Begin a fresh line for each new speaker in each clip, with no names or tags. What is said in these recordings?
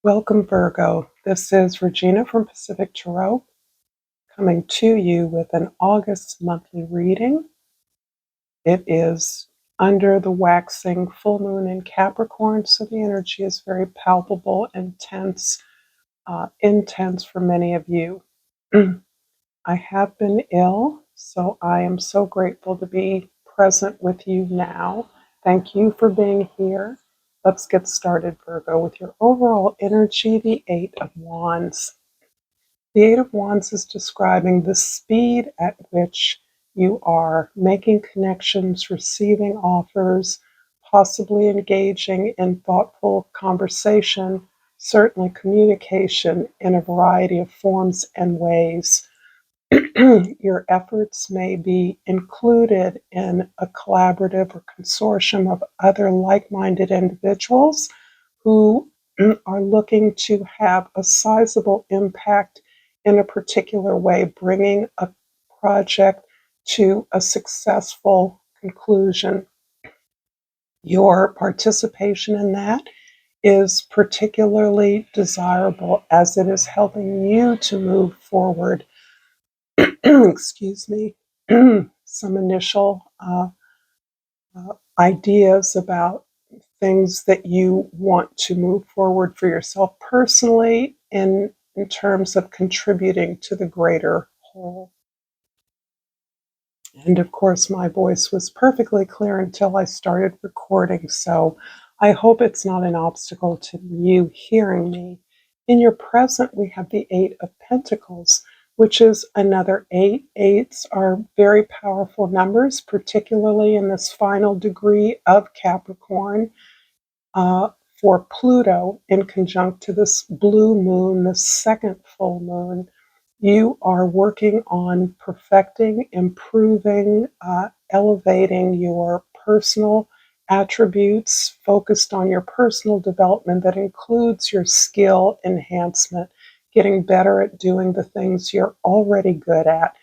Welcome, Virgo. This is Regina from Pacific Tarot, coming to you with an August monthly reading. It is under the waxing full moon in Capricorn, so the energy is very palpable, intense for many of you. I have been ill, so I am so grateful to be present with you now. Thank you for being here. Let's get started, Virgo, with your overall energy, the Eight of Wands. The Eight of Wands is describing the speed at which you are making connections, receiving offers, possibly engaging in thoughtful conversation, certainly communication in a variety of forms and ways. Your efforts may be included in a collaborative or consortium of other like-minded individuals who are looking to have a sizable impact in a particular way, bringing a project to a successful conclusion. Your participation in that is particularly desirable as it is helping you to move forward. Excuse me, some initial ideas about things that you want to move forward for yourself personally in terms of contributing to the greater whole. And of course, my voice was perfectly clear until I started recording, so I hope it's not an obstacle to you hearing me. In your present, we have the Eight of Pentacles, which is another eight. Eights are very powerful numbers, particularly in this final degree of Capricorn. For Pluto in conjunct to this blue moon, the second full moon, you are working on perfecting, improving, elevating your personal attributes, focused on your personal development that includes your skill enhancement, getting better at doing the things you're already good at,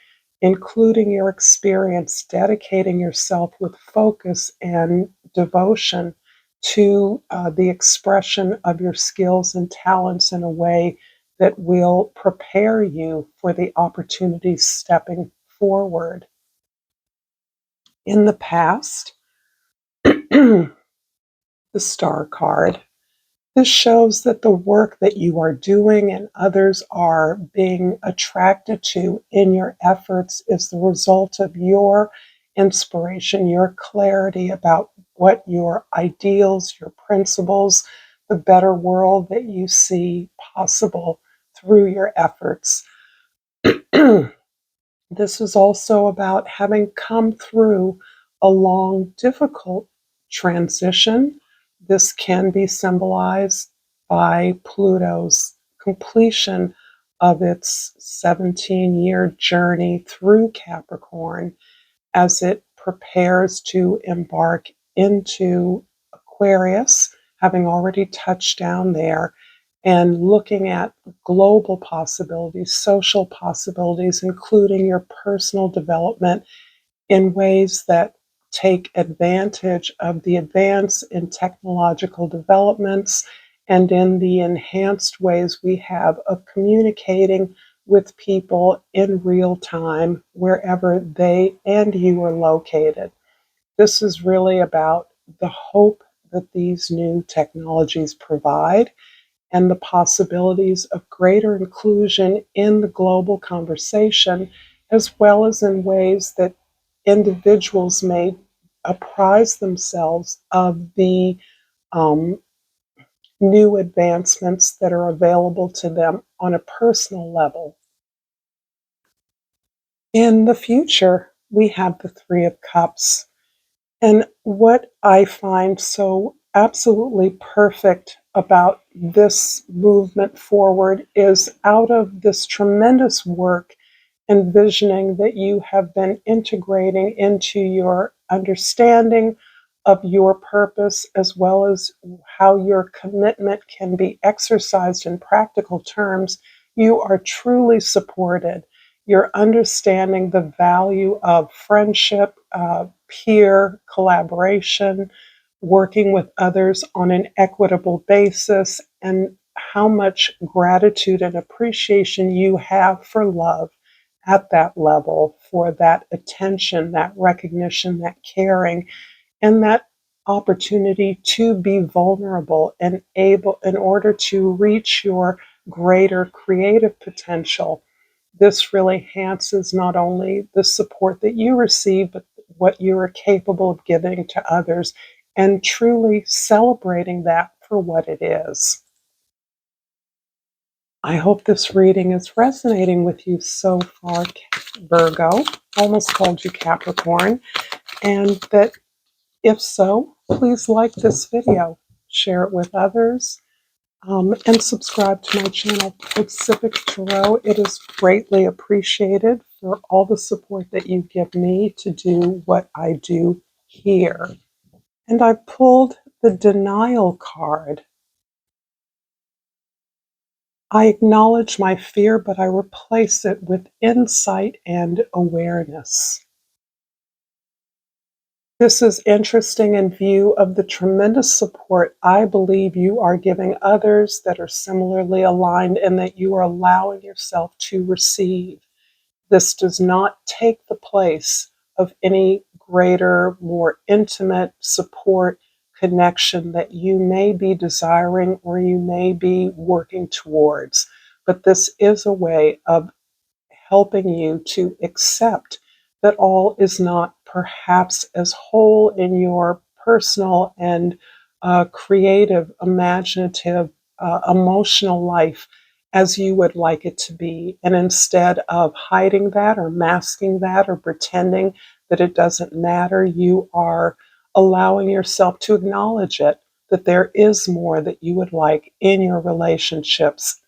including your experience, dedicating yourself with focus and devotion to the expression of your skills and talents in a way that will prepare you for the opportunities stepping forward. In the past, the Star card, this shows that the work that you are doing and others are being attracted to in your efforts is the result of your inspiration, your clarity about what your ideals, your principles, the better world that you see possible through your efforts. This is also about having come through a long, difficult transition. This can be symbolized by Pluto's completion of its 17-year journey through Capricorn as it prepares to embark into Aquarius, having already touched down there, and looking at global possibilities, social possibilities, including your personal development in ways that take advantage of the advance in technological developments and in the enhanced ways we have of communicating with people in real time wherever they and you are located. This is really about the hope that these new technologies provide and the possibilities of greater inclusion in the global conversation, as well as in ways that individuals may apprise themselves of the new advancements that are available to them on a personal level. In the future, we have the Three of Cups. And what I find so absolutely perfect about this movement forward is out of this tremendous work envisioning that you have been integrating into your understanding of your purpose, as well as how your commitment can be exercised in practical terms, you are truly supported. You're understanding the value of friendship, peer collaboration, working with others on an equitable basis, and how much gratitude and appreciation you have for love at that level, for that attention, that recognition, that caring, and that opportunity to be vulnerable and able in order to reach your greater creative potential. This really enhances not only the support that you receive, but what you are capable of giving to others, and truly celebrating that for what it is. I hope this reading is resonating with you so far, Virgo. Almost called you Capricorn. And that if so, please like this video, share it with others, and subscribe to my channel, Pacific Tarot. It is greatly appreciated for all the support that you give me to do what I do here. And I pulled the Denial card. I acknowledge my fear, but I replace it with insight and awareness. This is interesting in view of the tremendous support I believe you are giving others that are similarly aligned and that you are allowing yourself to receive. This does not take the place of any greater, more intimate support, connection that you may be desiring or you may be working towards. But this is a way of helping you to accept that all is not perhaps as whole in your personal and creative, imaginative, emotional life as you would like it to be. And instead of hiding that or masking that or pretending that it doesn't matter, you are allowing yourself to acknowledge it, that there is more that you would like in your relationships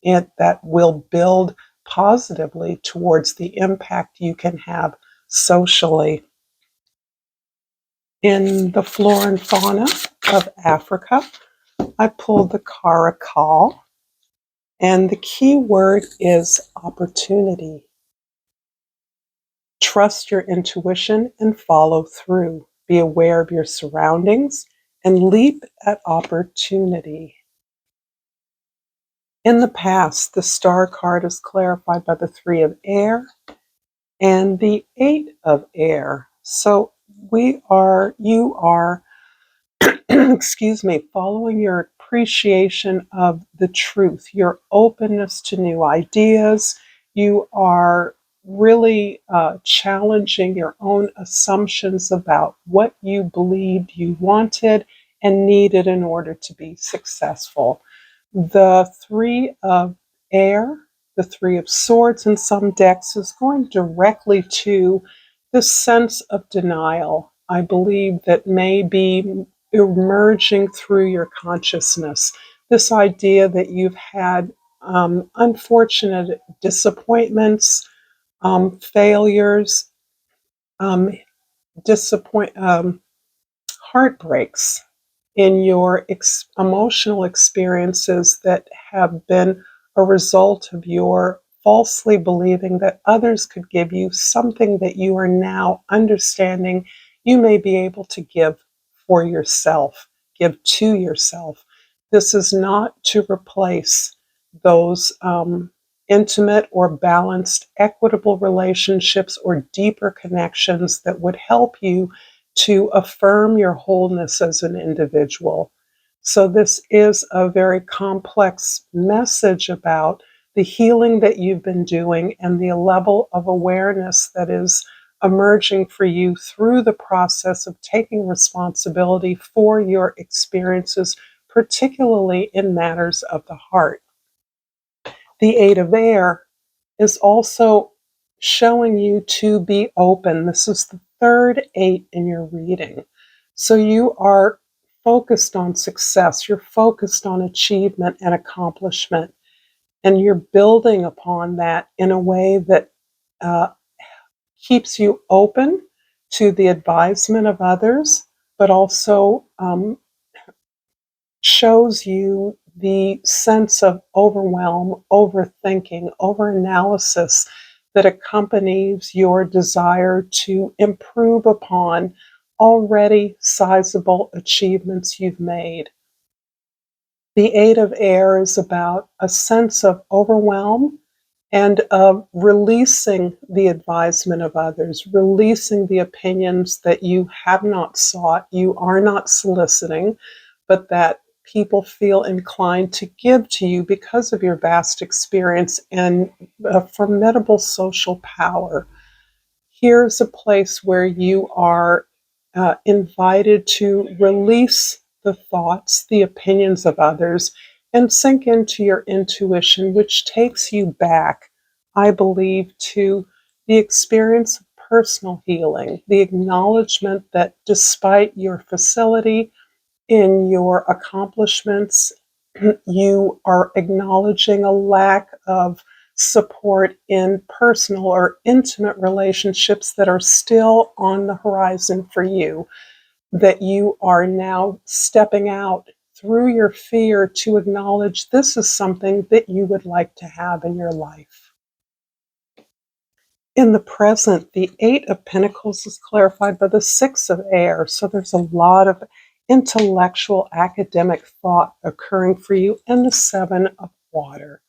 and that will build positively towards the impact you can have socially. In the flora and fauna of Africa, I pulled the caracal, and the key word is opportunity. Trust your intuition and follow through. Be aware of your surroundings and leap at opportunity. In the past, the star card is clarified by the 3 of air and the 8 of air. So you are, excuse me, following your appreciation of the truth, your openness to new ideas. You are really challenging your own assumptions about what you believed you wanted and needed in order to be successful. The 3 of air, the 3 of swords in some decks is going directly to the sense of denial. I believe that may be emerging through your consciousness. This idea that you've had unfortunate disappointments, failures, um, heartbreaks in your emotional experiences that have been a result of your falsely believing that others could give you something that you are now understanding you may be able to give for yourself, give to yourself. This is not to replace those intimate or balanced, equitable relationships or deeper connections that would help you to affirm your wholeness as an individual. So, this is a very complex message about the healing that you've been doing and the level of awareness that is emerging for you through the process of taking responsibility for your experiences, particularly in matters of the heart. The 8 of air is also showing you to be open. This is the third 8 in your reading. So you are focused on success, you're focused on achievement and accomplishment, and you're building upon that in a way that uh, keeps you open to the advisement of others, but also shows you the sense of overwhelm, overthinking, overanalysis that accompanies your desire to improve upon already sizable achievements you've made. The Eight of Air is about a sense of overwhelm and of releasing the advisement of others, releasing the opinions that you have not sought, you are not soliciting, but that people feel inclined to give to you because of your vast experience and a formidable social power. Here's a place where you are invited to release the thoughts, the opinions of others, and sink into your intuition, which takes you back, I believe, to the experience of personal healing, the acknowledgement that despite your facility in your accomplishments, you are acknowledging a lack of support in personal or intimate relationships that are still on the horizon for you, that you are now stepping out through your fear to acknowledge this is something that you would like to have in your life. In the present, the Eight of Pentacles is clarified by the Six of Air. So there's a lot of intellectual, academic thought occurring for you, and the Seven of Water.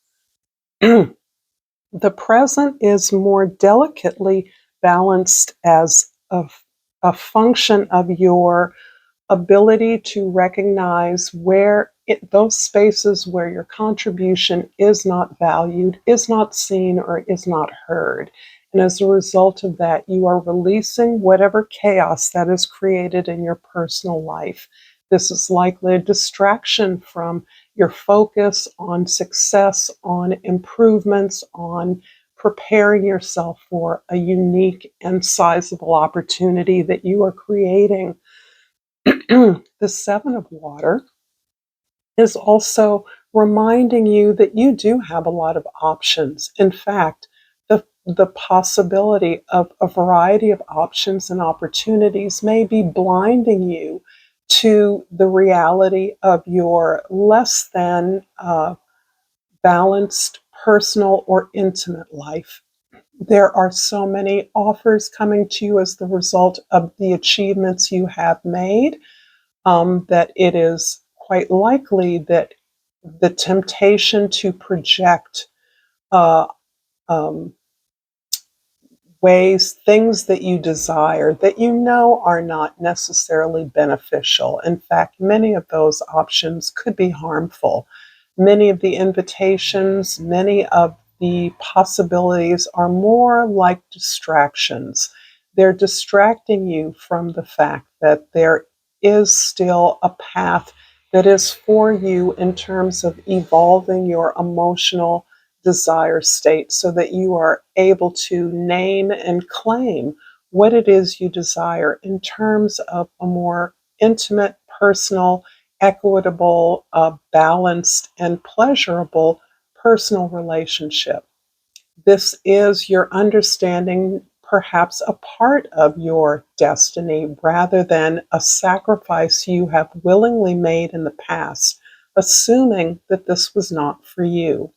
The present is more delicately balanced as a function of your ability to recognize those spaces where your contribution is not valued, is not seen, or is not heard. And as a result of that, you are releasing whatever chaos that is created in your personal life. This is likely a distraction from your focus on success, on improvements, on preparing yourself for a unique and sizable opportunity that you are creating. The Seven of Water is also reminding you that you do have a lot of options. In fact, the possibility of a variety of options and opportunities may be blinding you to the reality of your less than balanced personal or intimate life. There are so many offers coming to you as the result of the achievements you have made, that it is quite likely that the temptation to project uh, um, things that you desire that you know are not necessarily beneficial. In fact, many of those options could be harmful. Many of the invitations, many of the possibilities are more like distractions. They're distracting you from the fact that there is still a path that is for you in terms of evolving your emotional desire state so that you are able to name and claim what it is you desire in terms of a more intimate, personal, equitable, balanced, and pleasurable personal relationship. This is your understanding perhaps a part of your destiny rather than a sacrifice you have willingly made in the past, assuming that this was not for you.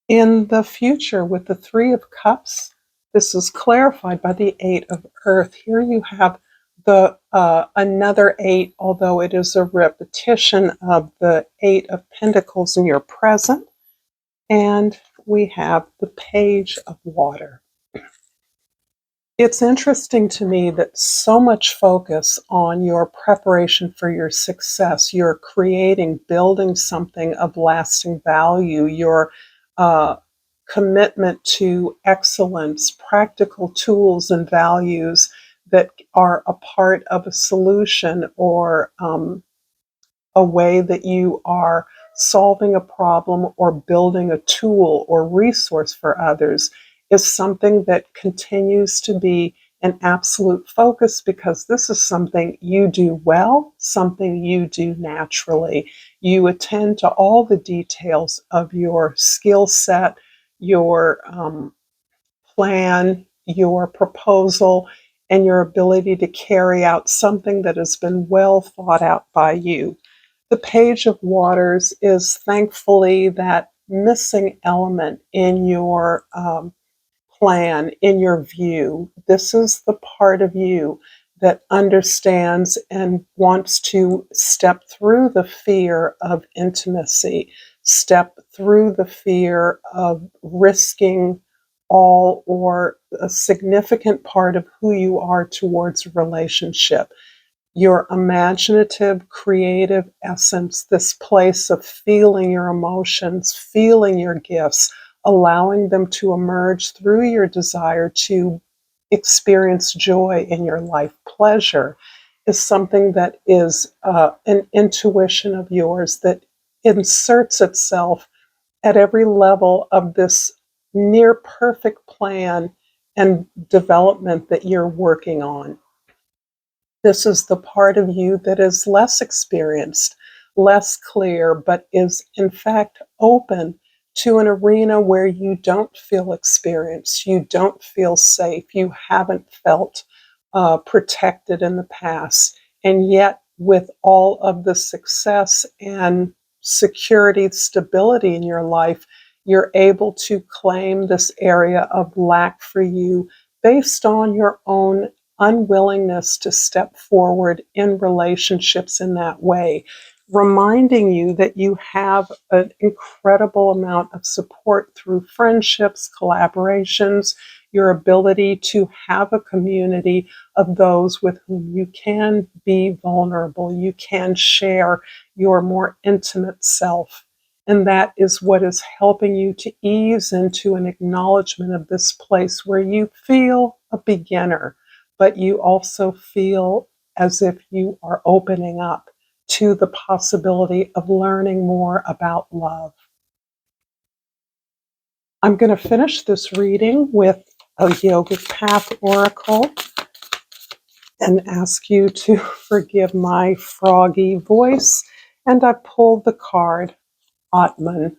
In the future, with the Three of Cups, this is clarified by the Eight of Earth. Here you have the another eight, although it is a repetition of the Eight of Pentacles in your present. And we have the Page of Water. It's interesting to me that so much focus on your preparation for your success, your creating, building something of lasting value, your commitment to excellence, practical tools and values that are a part of a solution or a way that you are solving a problem or building a tool or resource for others is something that continues to be an absolute focus because this is something you do well, something you do naturally. You attend to all the details of your skill set, your plan, your proposal, and your ability to carry out something that has been well thought out by you. The Page of Waters is thankfully that missing element in your plan, in your view. This is the part of you that understands and wants to step through the fear of intimacy, step through the fear of risking all or a significant part of who you are towards a relationship. Your imaginative, creative essence, this place of feeling your emotions, feeling your gifts, allowing them to emerge through your desire to experience joy in your life, pleasure, is something that is an intuition of yours that inserts itself at every level of this near perfect plan and development that you're working on. This is the part of you that is less experienced, less clear, but is in fact open to an arena where you don't feel experienced, you don't feel safe, you haven't felt protected in the past. And yet, with all of the success and security, stability in your life, you're able to claim this area of lack for you based on your own unwillingness to step forward in relationships in that way, reminding you that you have an incredible amount of support through friendships, collaborations, your ability to have a community of those with whom you can be vulnerable, you can share your more intimate self. And that is what is helping you to ease into an acknowledgement of this place where you feel a beginner, but you also feel as if you are opening up to the possibility of learning more about love. I'm going to finish this reading with a Yogic Path Oracle and ask you to forgive my froggy voice. And I pulled the card, Atman.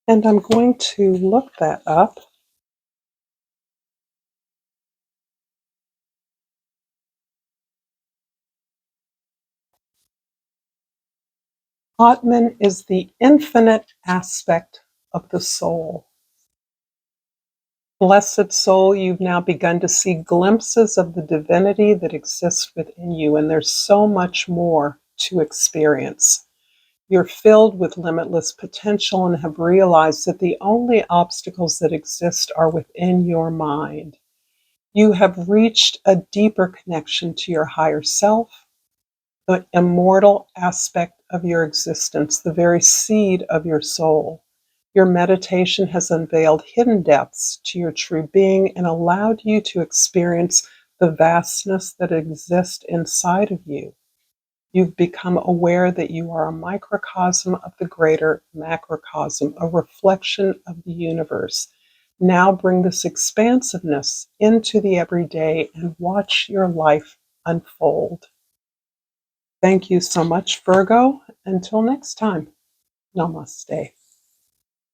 And I'm going to look that up. Atman is the infinite aspect of the soul. Blessed soul, you've now begun to see glimpses of the divinity that exists within you, and there's so much more to experience. You're filled with limitless potential and have realized that the only obstacles that exist are within your mind. You have reached a deeper connection to your higher self, the immortal aspect of your existence, the very seed of your soul. Your meditation has unveiled hidden depths to your true being and allowed you to experience the vastness that exists inside of you. You've become aware that you are a microcosm of the greater macrocosm, a reflection of the universe. Now bring this expansiveness into the everyday and watch your life unfold. Thank you so much, Virgo. Until next time, Namaste.